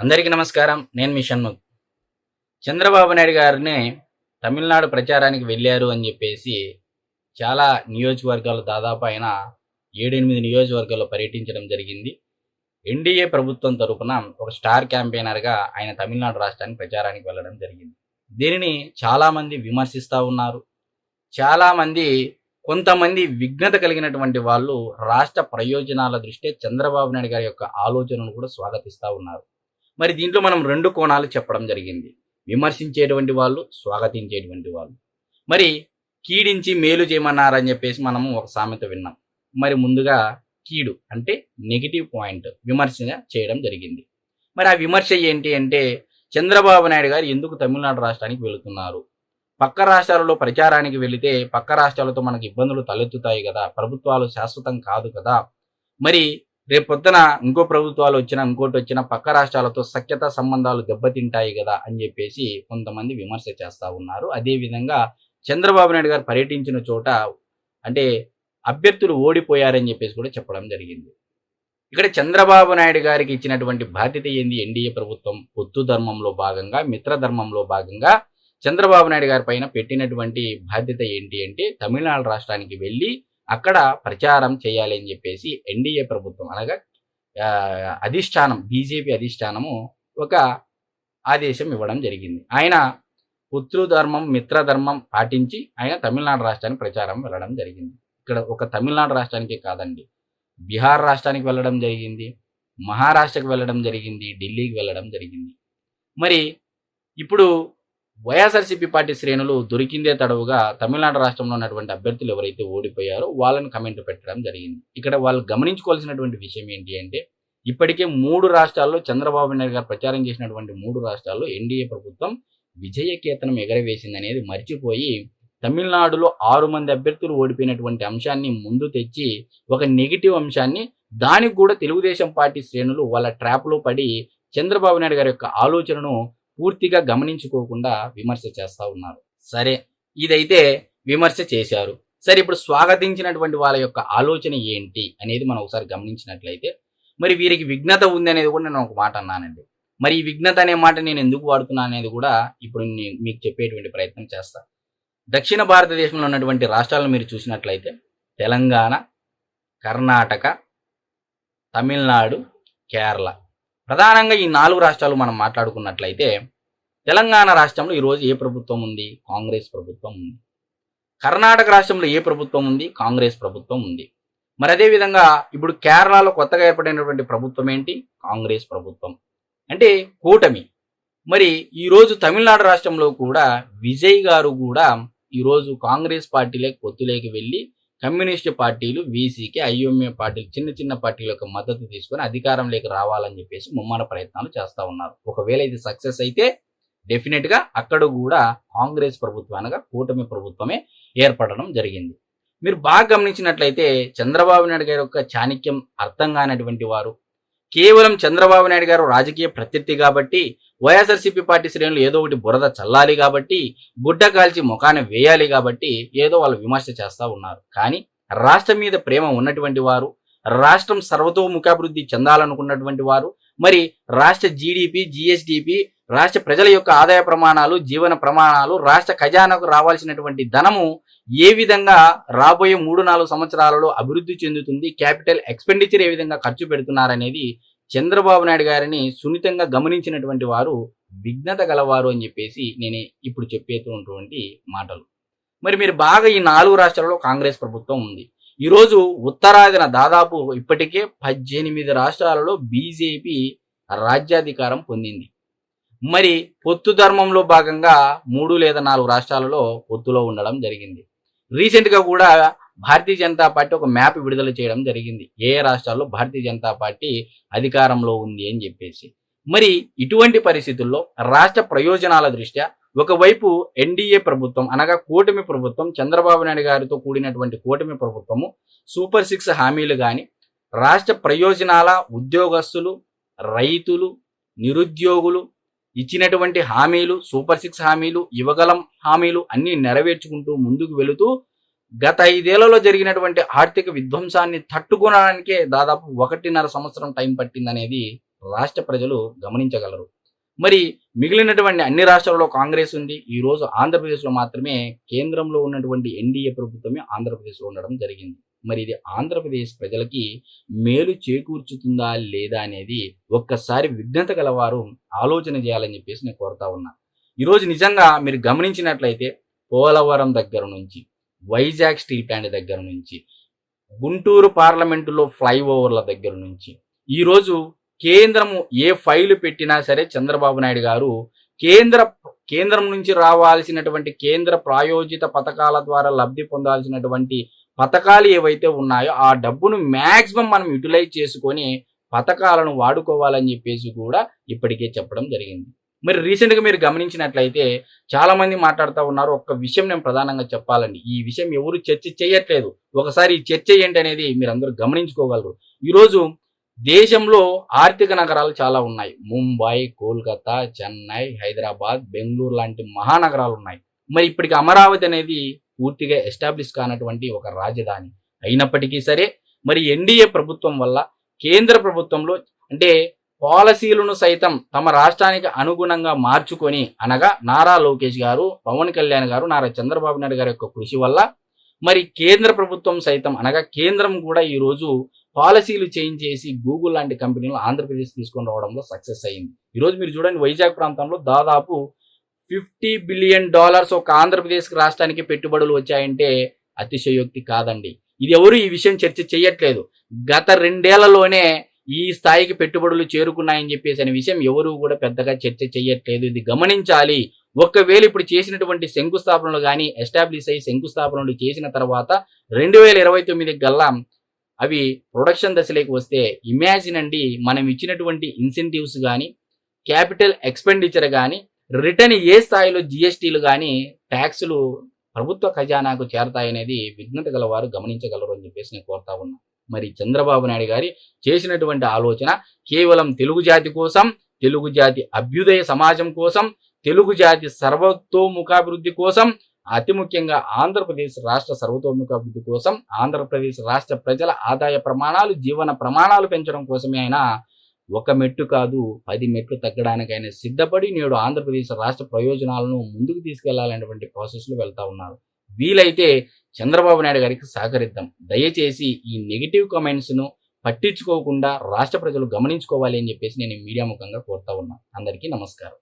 అందరికీ నమస్కారం. నేను మీ షణ్ముఖ్. చంద్రబాబు నాయుడు గారిని తమిళనాడు ప్రచారానికి వెళ్ళారు అని చెప్పేసి చాలా నియోజకవర్గాలు దాదాపు ఆయన 7-8 నియోజకవర్గాల్లో పర్యటించడం జరిగింది. ఎన్డీఏ ప్రభుత్వం తరపున ఒక స్టార్ క్యాంపెయినర్గా ఆయన తమిళనాడు రాష్ట్రానికి ప్రచారానికి వెళ్ళడం జరిగింది. దీనిని చాలామంది విమర్శిస్తూ ఉన్నారు. చాలామంది కొంతమంది విఘ్నత కలిగినటువంటి వాళ్ళు రాష్ట్ర ప్రయోజనాల దృష్ట్యా చంద్రబాబు నాయుడు గారి యొక్క ఆలోచనను కూడా స్వాగతిస్తూ ఉన్నారు. మరి దీంట్లో మనం 2 కోణాలు చెప్పడం జరిగింది. విమర్శించేటువంటి వాళ్ళు, స్వాగతించేటువంటి వాళ్ళు. మరి కీడించి మేలు చేయమన్నారని చెప్పేసి మనము ఒక సామెత విన్నాం. మరి ముందుగా కీడు అంటే నెగిటివ్ పాయింట్ విమర్శ చేయడం జరిగింది. మరి ఆ విమర్శ ఏంటి అంటే చంద్రబాబు నాయుడు గారు ఎందుకు తమిళనాడు రాష్ట్రానికి వెళుతున్నారు? పక్క రాష్ట్రాలలో ప్రచారానికి వెళితే పక్క రాష్ట్రాలతో మనకు ఇబ్బందులు తలెత్తుతాయి కదా, ప్రభుత్వాలు శాశ్వతం కాదు కదా. మరి రేపు పొద్దున ఇంకో ప్రభుత్వాలు వచ్చినా ఇంకోటి వచ్చినా పక్క రాష్ట్రాలతో సఖ్యత సంబంధాలు దెబ్బతింటాయి కదా అని చెప్పేసి కొంతమంది విమర్శ చేస్తూ ఉన్నారు. అదేవిధంగా చంద్రబాబు నాయుడు గారు పర్యటించిన చోట అంటే అభ్యర్థులు ఓడిపోయారని చెప్పేసి కూడా చెప్పడం జరిగింది. ఇక్కడ చంద్రబాబు నాయుడు గారికి ఇచ్చినటువంటి బాధ్యత ఏంది? ఎన్డీఏ ప్రభుత్వం పొత్తు ధర్మంలో భాగంగా, మిత్రధర్మంలో భాగంగా చంద్రబాబు నాయుడు గారి పైన పెట్టినటువంటి బాధ్యత ఏంటి అంటే తమిళనాడు రాష్ట్రానికి వెళ్ళి అక్కడ ప్రచారం చేయాలి అని చెప్పేసి ఎన్డీఏ ప్రభుత్వం అనగా అధిష్టానం, బీజేపీ అధిష్టానము ఒక ఆదేశం ఇవ్వడం జరిగింది. ఆయన పుత్రుధర్మం, మిత్రధర్మం పాటించి ఆయన తమిళనాడు రాష్ట్రానికి ప్రచారం వెళ్ళడం జరిగింది. ఇక్కడ ఒక తమిళనాడు రాష్ట్రానికి కాదండి, బీహార్ రాష్ట్రానికి వెళ్ళడం జరిగింది, మహారాష్ట్రకి వెళ్ళడం జరిగింది, ఢిల్లీకి వెళ్ళడం జరిగింది. మరి ఇప్పుడు వైఎస్ఆర్సీపీ పార్టీ శ్రేణులు దొరికిందే తడవుగా తమిళనాడు రాష్ట్రంలో ఉన్నటువంటి అభ్యర్థులు ఎవరైతే ఓడిపోయారో వాళ్ళని కమెంట్ పెట్టడం జరిగింది. ఇక్కడ వాళ్ళు గమనించుకోవాల్సినటువంటి విషయం ఏంటి అంటే ఇప్పటికే 3 రాష్ట్రాల్లో చంద్రబాబు నాయుడు గారు ప్రచారం చేసినటువంటి 3 రాష్ట్రాల్లో ఎన్డీఏ ప్రభుత్వం విజయకేతనం ఎగరవేసింది అనేది మర్చిపోయి తమిళనాడులో 6 మంది అభ్యర్థులు ఓడిపోయినటువంటి అంశాన్ని ముందు తెచ్చి ఒక నెగిటివ్ అంశాన్ని దానికి కూడా తెలుగుదేశం పార్టీ శ్రేణులు వాళ్ళ ట్రాప్లో పడి చంద్రబాబు నాయుడు గారి యొక్క ఆలోచనను పూర్తిగా గమనించుకోకుండా విమర్శ చేస్తూ ఉన్నారు. సరే, ఇదైతే విమర్శ చేశారు. సరే, ఇప్పుడు స్వాగతించినటువంటి వాళ్ళ యొక్క ఆలోచన ఏంటి అనేది మనం ఒకసారి గమనించినట్లయితే మరి వీరికి విఘ్నత ఉంది అనేది కూడా నేను ఒక మాట అన్నానండి. మరి ఈ విఘ్నత అనే మాట నేను ఎందుకు వాడుతున్నా అనేది కూడా ఇప్పుడు మీకు చెప్పేటువంటి ప్రయత్నం చేస్తా. దక్షిణ భారతదేశంలో ఉన్నటువంటి రాష్ట్రాలను మీరు చూసినట్లయితే తెలంగాణ, కర్ణాటక, తమిళనాడు, కేరళ, ప్రధానంగా ఈ 4 రాష్ట్రాలు మనం మాట్లాడుకున్నట్లయితే తెలంగాణ రాష్ట్రంలో ఈరోజు ఏ ప్రభుత్వం ఉంది? కాంగ్రెస్ ప్రభుత్వం ఉంది. కర్ణాటక రాష్ట్రంలో ఏ ప్రభుత్వం ఉంది? కాంగ్రెస్ ప్రభుత్వం ఉంది. మరి అదేవిధంగా ఇప్పుడు కేరళలో కొత్తగా ఏర్పడినటువంటి ప్రభుత్వం ఏంటి? కాంగ్రెస్ ప్రభుత్వం, అంటే కూటమి. మరి ఈరోజు తమిళనాడు రాష్ట్రంలో కూడా విజయ్ గారు కూడా ఈరోజు కాంగ్రెస్ పార్టీలోకి పొత్తులోకి వెళ్ళి కమ్యూనిస్టు పార్టీలు, వీసీకి, ఐఎంఏ పార్టీలు, చిన్న చిన్న పార్టీలకు మద్దతు తీసుకొని అధికారంలోకి రావాలని చెప్పేసి ముమ్మర ప్రయత్నాలు చేస్తూ ఉన్నారు. ఒకవేళ ఇది సక్సెస్ అయితే డెఫినెట్గా అక్కడ కూడా కాంగ్రెస్ ప్రభుత్వం అనగా కూటమి ప్రభుత్వమే ఏర్పడడం జరిగింది. మీరు బాగా గమనించినట్లయితే చంద్రబాబు నాయుడు గారి యొక్క చాణక్యం అర్థం కానటువంటి వారు, కేవలం చంద్రబాబు నాయుడు గారు రాజకీయ ప్రత్యర్థి కాబట్టి వైఎస్ఆర్సీపీ పార్టీ శ్రేణులు ఏదో ఒకటి బురద చల్లాలి కాబట్టి, గుడ్డ కాల్చి ముఖాన వేయాలి కాబట్టి ఏదో వాళ్ళు విమర్శ చేస్తూ ఉన్నారు. కానీ రాష్ట్రం మీద ప్రేమ ఉన్నటువంటి వారు, రాష్ట్రం సర్వతోముఖాభివృద్ధి చెందాలనుకున్నటువంటి వారు, మరి రాష్ట్ర జీడిపి, జిఎస్డిపి, రాష్ట్ర ప్రజల యొక్క ఆదాయ ప్రమాణాలు, జీవన ప్రమాణాలు, రాష్ట్ర ఖజానాకు రావాల్సినటువంటి ధనము ఏ విధంగా రాబోయే 3-4 సంవత్సరాలలో అభివృద్ధి చెందుతుంది, క్యాపిటల్ ఎక్స్పెండిచర్ ఏ విధంగా ఖర్చు పెడుతున్నారనేది చంద్రబాబు నాయుడు గారిని సున్నితంగా గమనించినటువంటి వారు విఘ్నత గలవారు అని చెప్పేసి నేను ఇప్పుడు చెప్పేటువంటి మాటలు. మరి మీరు బాగా ఈ 4 రాష్ట్రాలలో కాంగ్రెస్ ప్రభుత్వం ఉంది. ఈరోజు ఉత్తరాదిన దాదాపు ఇప్పటికే 18 రాష్ట్రాలలో బీజేపీ రాజ్యాధికారం పొందింది. మరి పొత్తు ధర్మంలో భాగంగా 3 లేదా 4 రాష్ట్రాలలో పొత్తులో ఉండడం జరిగింది. రీసెంట్గా కూడా భారతీయ జనతా పార్టీ ఒక మ్యాప్ విడుదల చేయడం జరిగింది, ఏ రాష్ట్రాల్లో భారతీయ జనతా పార్టీ అధికారంలో ఉంది అని చెప్పేసి. మరి ఇటువంటి పరిస్థితుల్లో రాష్ట్ర ప్రయోజనాల దృష్ట్యా ఒకవైపు ఎన్డీఏ ప్రభుత్వం అనగా కూటమి ప్రభుత్వం, చంద్రబాబు నాయుడు గారితో కూడినటువంటి కూటమి ప్రభుత్వము సూపర్ 6 హామీలు కానీ, రాష్ట్ర ప్రయోజనాల, ఉద్యోగస్తులు, రైతులు, నిరుద్యోగులు ఇచ్చినటువంటి హామీలు, సూపర్ 6 హామీలు, ఇవ్వగలం హామీలు అన్నీ నెరవేర్చుకుంటూ ముందుకు వెళుతూ గత 5 ఏళ్లలో జరిగినటువంటి ఆర్థిక విధ్వంసాన్ని తట్టుకోవడానికే దాదాపు 1.5 సంవత్సరం టైం పట్టిందనేది రాష్ట్ర ప్రజలు గమనించగలరు. మరి మిగిలినటువంటి అన్ని రాష్ట్రాల్లో కాంగ్రెస్ ఉంది. ఈరోజు ఆంధ్రప్రదేశ్లో మాత్రమే కేంద్రంలో ఉన్నటువంటి ఎన్డీఏ ప్రభుత్వమే ఆంధ్రప్రదేశ్లో ఉండడం జరిగింది. మరి ఇది ఆంధ్రప్రదేశ్ ప్రజలకి మేలు చేకూర్చుతుందా లేదా అనేది ఒక్కసారి విఘ్నత గలవారు ఆలోచన చేయాలని చెప్పేసి నేను కోరుతా ఉన్నా. ఈరోజు నిజంగా మీరు గమనించినట్లయితే పోలవరం దగ్గర నుంచి, వైజాగ్ స్టీల్ ప్లాంట్ దగ్గర నుంచి, గుంటూరు పార్లమెంటులో ఫ్లైఓవర్ల దగ్గర నుంచి, ఈరోజు కేంద్రము ఏ ఫైలు పెట్టినా సరే చంద్రబాబు నాయుడు గారు కేంద్రం నుంచి రావాల్సినటువంటి కేంద్ర ప్రాయోజిత పథకాల ద్వారా లబ్ధి పొందాల్సినటువంటి పథకాలు ఏవైతే ఉన్నాయో ఆ డబ్బును మ్యాక్సిమం మనం యూటిలైజ్ చేసుకొని పథకాలను వాడుకోవాలని చెప్పేసి కూడా ఇప్పటికే చెప్పడం జరిగింది. మరి రీసెంట్గా మీరు గమనించినట్లయితే చాలా మంది మాట్లాడుతూ ఉన్నారు. ఒక్క విషయం నేను ప్రధానంగా చెప్పాలండి, ఈ విషయం ఎవరు చర్చ చేయట్లేదు. ఒకసారి ఈ చర్చ ఏంటి అనేది మీరు అందరూ గమనించుకోగలరు. ఈరోజు దేశంలో ఆర్థిక నగరాలు చాలా ఉన్నాయి. ముంబై, కోల్కతా, చెన్నై, హైదరాబాద్, బెంగళూరు లాంటి మహానగరాలు ఉన్నాయి. మరి ఇప్పటికి అమరావతి అనేది పూర్తిగా ఎస్టాబ్లిష్ కానటువంటి ఒక రాజధాని అయినప్పటికీ సరే, మరి ఎన్డీఏ ప్రభుత్వం వల్ల కేంద్ర ప్రభుత్వంలో అంటే పాలసీలను సైతం తమ రాష్ట్రానికి అనుగుణంగా మార్చుకొని, అనగా నారా లోకేష్ గారు, పవన్ కళ్యాణ్ గారు, నారా చంద్రబాబు నాయుడు గారి యొక్క కృషి వల్ల మరి కేంద్ర ప్రభుత్వం సైతం అనగా కేంద్రం కూడా ఈరోజు పాలసీలు చేంజ్ చేసి గూగుల్ లాంటి కంపెనీలు ఆంధ్రప్రదేశ్ తీసుకొని రావడంలో సక్సెస్ అయ్యింది. ఈరోజు మీరు చూడండి, వైజాగ్ ప్రాంతంలో దాదాపు $50 బిలియన్ ఒక ఆంధ్రప్రదేశ్ రాష్ట్రానికి పెట్టుబడులు వచ్చాయంటే అతిశయోక్తి కాదండి. ఇది ఎవరు ఈ విషయం చర్చ చేయట్లేదు. గత 2 ఏళ్లలోనే ఈ స్థాయికి పెట్టుబడులు చేరుకున్నాయని చెప్పేసి అనే విషయం ఎవరు కూడా పెద్దగా చర్చ చేయట్లేదు. ఇది గమనించాలి. ఒకవేళ ఇప్పుడు చేసినటువంటి శంకుస్థాపనలు కానీ ఎస్టాబ్లిష్ అయ్యి శంకుస్థాపనలు చేసిన తర్వాత 2029 గల్లా అవి ప్రొడక్షన్ దశలోకి వస్తే ఇమాజిన్ అండి, మనం ఇచ్చినటువంటి ఇన్సెంటివ్స్ కానీ, క్యాపిటల్ ఎక్స్పెండిచర్ కానీ, రిటర్న్ ఏ స్థాయిలో జిఎస్టీలు కానీ, ట్యాక్సులు ప్రభుత్వ ఖజానాకు చేరతాయనేది విఘ్నత గల వారు గమనించగలరు అని చెప్పేసి నేను కోరుతా ఉన్నా. మరి చంద్రబాబు నాయుడు గారి చేసినటువంటి ఆలోచన కేవలం తెలుగు జాతి కోసం, తెలుగు జాతి అభ్యుదయ సమాజం కోసం, తెలుగు జాతి సర్వతోముఖాభివృద్ధి కోసం, అతి ముఖ్యంగా ఆంధ్రప్రదేశ్ రాష్ట్ర సర్వతోముఖాభివృద్ధి కోసం, ఆంధ్రప్రదేశ్ రాష్ట్ర ప్రజల ఆదాయ ప్రమాణాలు, జీవన ప్రమాణాలు పెంచడం కోసమే ఆయన ఒక మెట్టు కాదు 10 మెట్లు తగ్గడానికైనా సిద్ధపడి నేడు ఆంధ్రప్రదేశ్ రాష్ట్ర ప్రయోజనాలను ముందుకు తీసుకెళ్లాలనేటువంటి ప్రాసెస్లో వెళ్తా ఉన్నారు. వీలైతే చంద్రబాబు నాయుడు గారికి సహకరిద్దాం. దయచేసి ఈ నెగిటివ్ కామెంట్స్ను పట్టించుకోకుండా రాష్ట్ర ప్రజలు గమనించుకోవాలి అని చెప్పేసి నేను మీడియా ముఖంగా కోరుతా ఉన్నా. అందరికీ నమస్కారం.